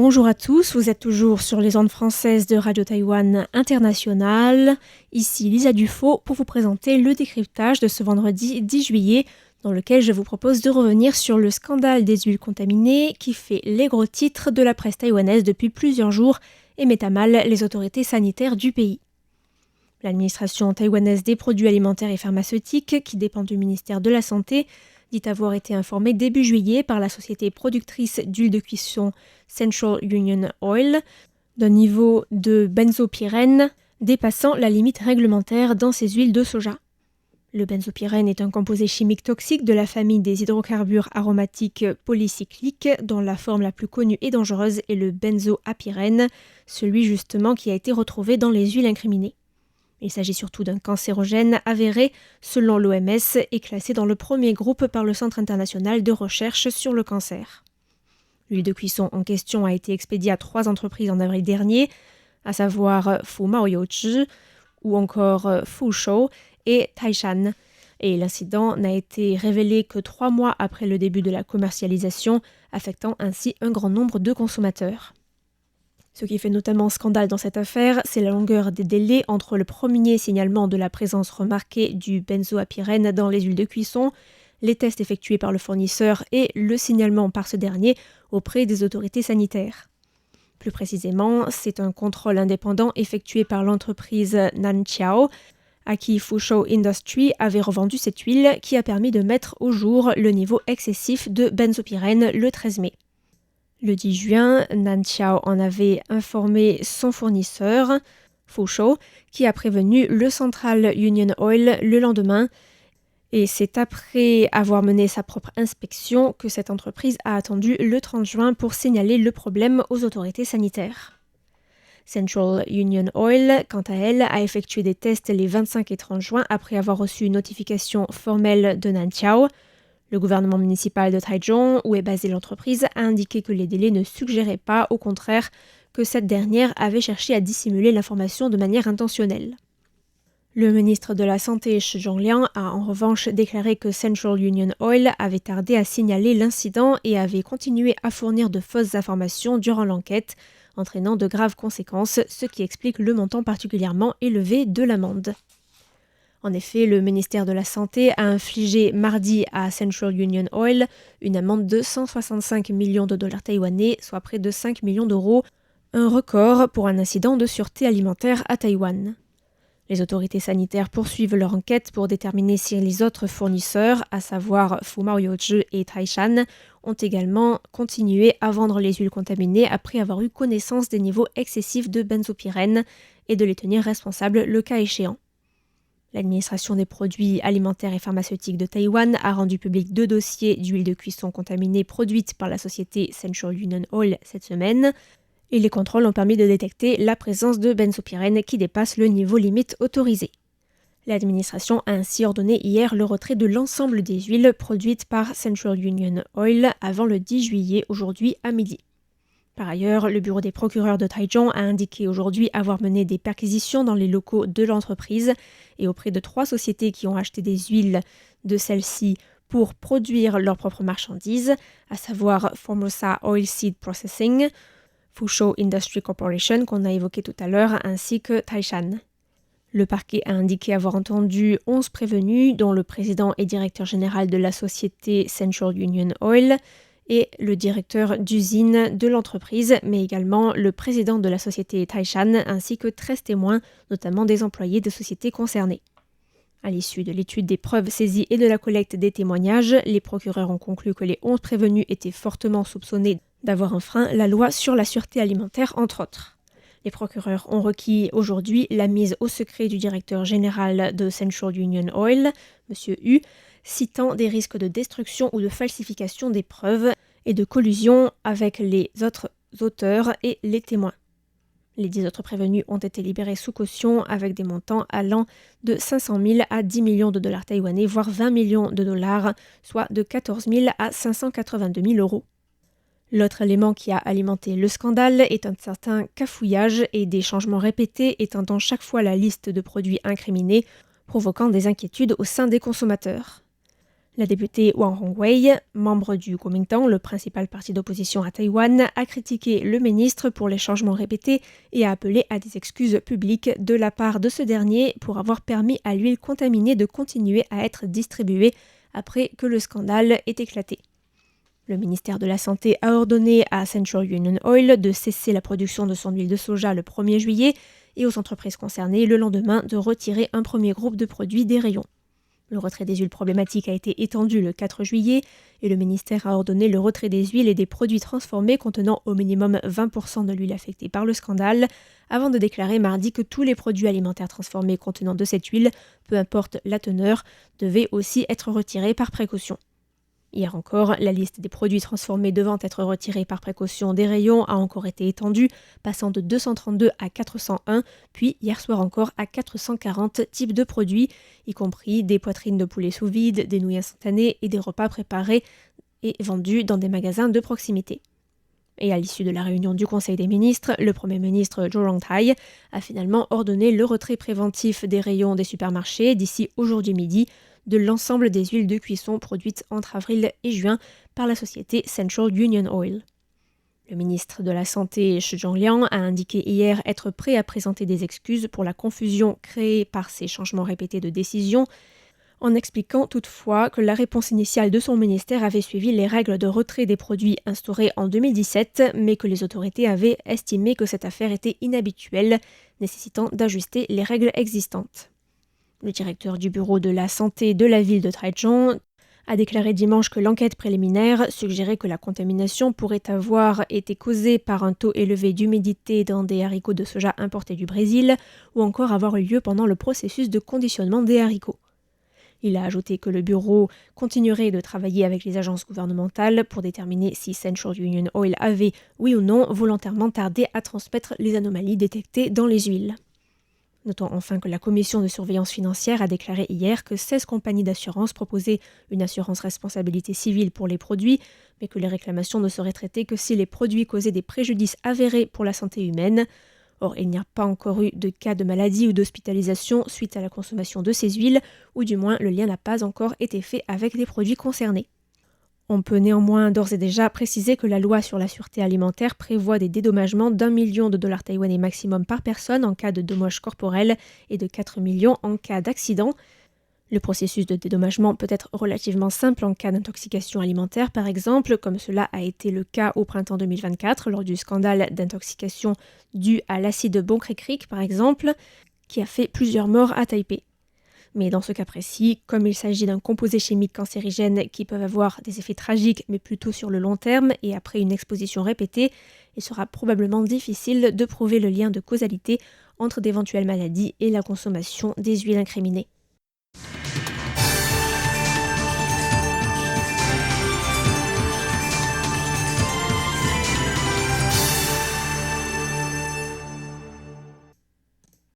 Bonjour à tous, vous êtes toujours sur les ondes françaises de Radio Taïwan International. Ici Lisa Dufaux pour vous présenter le décryptage de ce vendredi 10 juillet dans lequel je vous propose de revenir sur le scandale des huiles contaminées qui fait les gros titres de la presse taïwanaise depuis plusieurs jours et met à mal les autorités sanitaires du pays. L'administration taïwanaise des produits alimentaires et pharmaceutiques, qui dépend du ministère de la Santé, dit avoir été informée début juillet par la société productrice d'huile de cuisson Central Union Oil d'un niveau de benzopyrène dépassant la limite réglementaire dans ces huiles de soja. Le benzopyrène est un composé chimique toxique de la famille des hydrocarbures aromatiques polycycliques dont la forme la plus connue et dangereuse est le benzoapyrène, celui justement qui a été retrouvé dans les huiles incriminées. Il s'agit surtout d'un cancérogène avéré, selon l'OMS, et classé dans le premier groupe par le Centre international de recherche sur le cancer. L'huile de cuisson en question a été expédiée à 3 entreprises en avril dernier, à savoir Fumao Youchi ou encore Fushou et Taishan. Et l'incident n'a été révélé que 3 mois après le début de la commercialisation, affectant ainsi un grand nombre de consommateurs. Ce qui fait notamment scandale dans cette affaire, c'est la longueur des délais entre le premier signalement de la présence remarquée du benzoapyrène dans les huiles de cuisson, les tests effectués par le fournisseur et le signalement par ce dernier auprès des autorités sanitaires. Plus précisément, c'est un contrôle indépendant effectué par l'entreprise Nanqiao, à qui Fushou Industry avait revendu cette huile qui a permis de mettre au jour le niveau excessif de benzopyrène le 13 mai. Le 10 juin, Nanqiao en avait informé son fournisseur, Fushou, qui a prévenu le Central Union Oil le lendemain. Et c'est après avoir mené sa propre inspection que cette entreprise a attendu le 30 juin pour signaler le problème aux autorités sanitaires. Central Union Oil, quant à elle, a effectué des tests les 25 et 30 juin après avoir reçu une notification formelle de Nanqiao. Le gouvernement municipal de Taichung, où est basée l'entreprise, a indiqué que les délais ne suggéraient pas, au contraire, que cette dernière avait cherché à dissimuler l'information de manière intentionnelle. Le ministre de la Santé, Shi Zhongliang, a en revanche déclaré que Central Union Oil avait tardé à signaler l'incident et avait continué à fournir de fausses informations durant l'enquête, entraînant de graves conséquences, ce qui explique le montant particulièrement élevé de l'amende. En effet, le ministère de la Santé a infligé mardi à Central Union Oil une amende de 165 millions de dollars taïwanais, soit près de 5 millions d'euros, un record pour un incident de sûreté alimentaire à Taïwan. Les autorités sanitaires poursuivent leur enquête pour déterminer si les autres fournisseurs, à savoir Fumao Youchi et Taishan, ont également continué à vendre les huiles contaminées après avoir eu connaissance des niveaux excessifs de benzopyrène et de les tenir responsables le cas échéant. L'administration des produits alimentaires et pharmaceutiques de Taïwan a rendu public 2 dossiers d'huile de cuisson contaminée produite par la société Central Union Oil cette semaine. Et les contrôles ont permis de détecter la présence de benzopyrène qui dépasse le niveau limite autorisé. L'administration a ainsi ordonné hier le retrait de l'ensemble des huiles produites par Central Union Oil avant le 10 juillet, aujourd'hui à midi. Par ailleurs, le bureau des procureurs de Taichung a indiqué aujourd'hui avoir mené des perquisitions dans les locaux de l'entreprise et auprès de 3 sociétés qui ont acheté des huiles de celles-ci pour produire leurs propres marchandises, à savoir Formosa Oilseed Processing, Fushou Industry Corporation qu'on a évoqué tout à l'heure, ainsi que Taishan. Le parquet a indiqué avoir entendu 11 prévenus, dont le président et directeur général de la société Central Union Oil et le directeur d'usine de l'entreprise, mais également le président de la société Taishan, ainsi que 13 témoins, notamment des employés de sociétés concernées. À l'issue de l'étude des preuves saisies et de la collecte des témoignages, les procureurs ont conclu que les 11 prévenus étaient fortement soupçonnés d'avoir enfreint la loi sur la sûreté alimentaire, entre autres. Les procureurs ont requis aujourd'hui la mise au secret du directeur général de Central Union Oil, M. Hu, citant des risques de destruction ou de falsification des preuves et de collusion avec les autres auteurs et les témoins. Les 10 autres prévenus ont été libérés sous caution avec des montants allant de 500 000 à 10 millions de dollars taïwanais, voire 20 millions de dollars, soit de 14 000 à 582 000 euros. L'autre élément qui a alimenté le scandale est un certain cafouillage et des changements répétés étendant chaque fois la liste de produits incriminés, provoquant des inquiétudes au sein des consommateurs. La députée Wang Hongwei, membre du Kuomintang, le principal parti d'opposition à Taïwan, a critiqué le ministre pour les changements répétés et a appelé à des excuses publiques de la part de ce dernier pour avoir permis à l'huile contaminée de continuer à être distribuée après que le scandale ait éclaté. Le ministère de la Santé a ordonné à Central Union Oil de cesser la production de son huile de soja le 1er juillet et aux entreprises concernées le lendemain de retirer un premier groupe de produits des rayons. Le retrait des huiles problématiques a été étendu le 4 juillet et le ministère a ordonné le retrait des huiles et des produits transformés contenant au minimum 20% de l'huile affectée par le scandale, avant de déclarer mardi que tous les produits alimentaires transformés contenant de cette huile, peu importe la teneur, devaient aussi être retirés par précaution. Hier encore, la liste des produits transformés devant être retirés par précaution des rayons a encore été étendue, passant de 232 à 401, puis hier soir encore à 440 types de produits, y compris des poitrines de poulet sous vide, des nouilles instantanées et des repas préparés et vendus dans des magasins de proximité. Et à l'issue de la réunion du Conseil des ministres, le Premier ministre Zhou Rongtai a finalement ordonné le retrait préventif des rayons des supermarchés d'ici aujourd'hui midi, de l'ensemble des huiles de cuisson produites entre avril et juin par la société Central Union Oil. Le ministre de la Santé, Shi Zhongliang, a indiqué hier être prêt à présenter des excuses pour la confusion créée par ces changements répétés de décision, en expliquant toutefois que la réponse initiale de son ministère avait suivi les règles de retrait des produits instaurées en 2017, mais que les autorités avaient estimé que cette affaire était inhabituelle, nécessitant d'ajuster les règles existantes. Le directeur du bureau de la santé de la ville de Taichung a déclaré dimanche que l'enquête préliminaire suggérait que la contamination pourrait avoir été causée par un taux élevé d'humidité dans des haricots de soja importés du Brésil ou encore avoir eu lieu pendant le processus de conditionnement des haricots. Il a ajouté que le bureau continuerait de travailler avec les agences gouvernementales pour déterminer si Central Union Oil avait, oui ou non, volontairement tardé à transmettre les anomalies détectées dans les huiles. Notons enfin que la commission de surveillance financière a déclaré hier que 16 compagnies d'assurance proposaient une assurance responsabilité civile pour les produits, mais que les réclamations ne seraient traitées que si les produits causaient des préjudices avérés pour la santé humaine. Or, il n'y a pas encore eu de cas de maladie ou d'hospitalisation suite à la consommation de ces huiles, ou du moins le lien n'a pas encore été fait avec les produits concernés. On peut néanmoins d'ores et déjà préciser que la loi sur la sûreté alimentaire prévoit des dédommagements d'$1 million taïwanais maximum par personne en cas de dommages corporels et de 4 millions en cas d'accident. Le processus de dédommagement peut être relativement simple en cas d'intoxication alimentaire, par exemple, comme cela a été le cas au printemps 2024 lors du scandale d'intoxication dû à l'acide boncrécrique, par exemple, qui a fait plusieurs morts à Taipei. Mais dans ce cas précis, comme il s'agit d'un composé chimique cancérigène qui peut avoir des effets tragiques mais plutôt sur le long terme et après une exposition répétée, il sera probablement difficile de prouver le lien de causalité entre d'éventuelles maladies et la consommation des huiles incriminées.